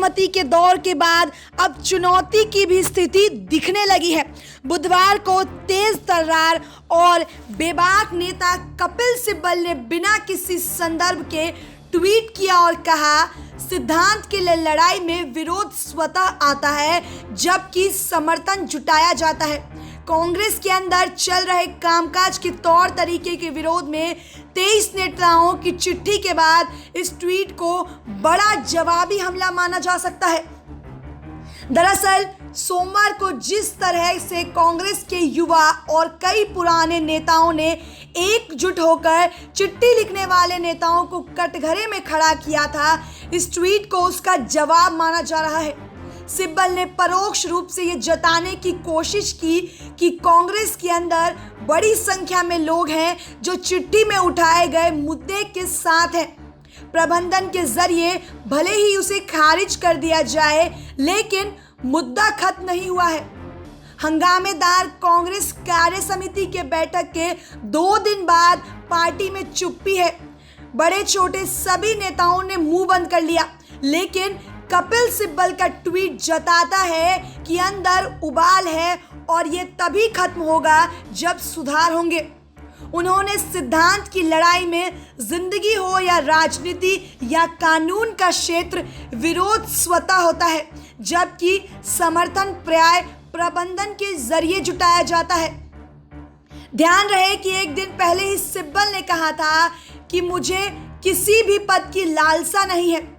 असहमति के दौर के बाद अब चुनौती की भी स्थिति दिखने लगी है। बुधवार को तेज तर्रार और बेबाक नेता कपिल सिब्बल ने बिना किसी संदर्भ के ट्वीट किया और कहा, सिद्धांत के लिए लड़ाई में विरोध स्वतः आता है जबकि समर्थन जुटाया जाता है। कांग्रेस के अंदर चल रहे कामकाज के तौर तरीके के विरोध में 23 नेताओं की चिट्ठी के बाद इस ट्वीट को बड़ा जवाबी हमला माना जा सकता है। दरअसल सोमवार को जिस तरह से कांग्रेस के युवा और कई पुराने नेताओं ने एकजुट होकर चिट्ठी लिखने वाले नेताओं को कटघरे में खड़ा किया था, इस ट्वीट को उसका जवाब माना जा रहा है। सिब्बल ने परोक्ष रूप से ये जताने की कोशिश की कि कांग्रेस के अंदर बड़ी संख्या में लोग हैं जो चिट्ठी में उठाए गए मुद्दे के साथ हैं। प्रबंधन के जरिए भले ही उसे खारिज कर दिया जाए, लेकिन मुद्दा खत्म नहीं हुआ है। हंगामेदार कांग्रेस कार्य समिति के बैठक के 2 दिन बाद पार्टी में चुप्पी है। बड़े छोटे सभी नेताओं ने मुंह बंद कर लिया, लेकिन कपिल सिब्बल का ट्वीट जताता है कि अंदर उबाल है और ये तभी खत्म होगा जब सुधार होंगे। उन्होंने सिद्धांत की लड़ाई में जिंदगी हो या राजनीति या कानून का क्षेत्र, विरोध स्वतः होता है जबकि समर्थन प्राय प्रबंधन के जरिए जुटाया जाता है। ध्यान रहे कि एक दिन पहले ही सिब्बल ने कहा था कि मुझे किसी भी पद की लालसा नहीं है।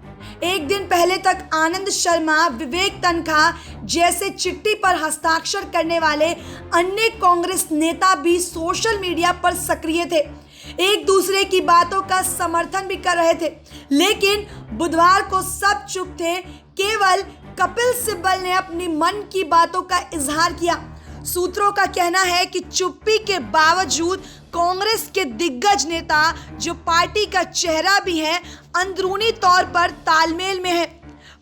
एक दिन पहले तक आनंद शर्मा, विवेक तन्खा जैसे चिट्ठी पर हस्ताक्षर करने वाले अन्य कांग्रेस नेता भी सोशल मीडिया पर सक्रिय थे, एक दूसरे की बातों का समर्थन भी कर रहे थे। लेकिन बुधवार को सब चुप थे, केवल कपिल सिब्बल ने अपनी मन की बातों का इजहार किया। सूत्रों का कहना है कि चुप्पी के बावजूद कांग्रेस के दिग्गज नेता, जो पार्टी का चेहरा भी हैं, अंदरूनी तौर पर तालमेल में हैं।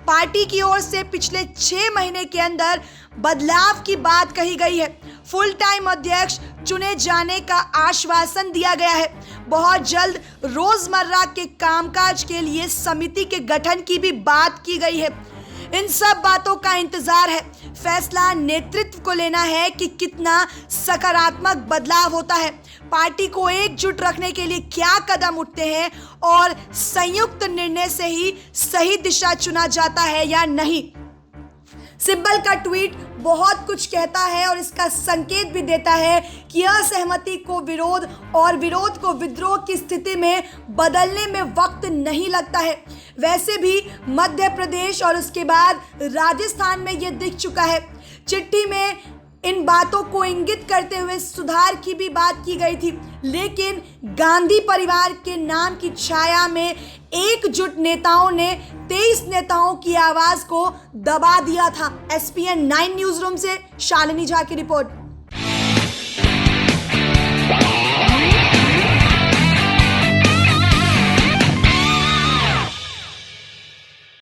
पार्टी की ओर से पिछले 6 महीने के अंदर बदलाव की बात कही गई है। फुल टाइम अध्यक्ष चुने जाने का आश्वासन दिया गया है। बहुत जल्द रोजमर्रा के कामकाज के लिए समिति के गठन की भी बात की गई है। इन सब बातों का इंतजार है। फैसला नेतृत्व को लेना है कि कितना सकारात्मक बदलाव होता है, पार्टी को एकजुट रखने के लिए क्या कदम उठते हैं और संयुक्त निर्णय से ही सही दिशा चुना जाता है या नहीं। सिब्बल का ट्वीट बहुत कुछ कहता है और इसका संकेत भी देता है कि असहमति को विरोध और विरोध को विद्रोह की स्थिति में बदलने में वक्त नहीं लगता है। वैसे भी मध्य प्रदेश और उसके बाद राजस्थान में ये दिख चुका है। चिट्ठी में इन बातों को इंगित करते हुए सुधार की भी बात की गई थी, लेकिन गांधी परिवार के नाम की छाया में एकजुट नेताओं ने 23 नेताओं की आवाज को दबा दिया था। SPN 9 न्यूज रूम से शालिनी झा की रिपोर्ट।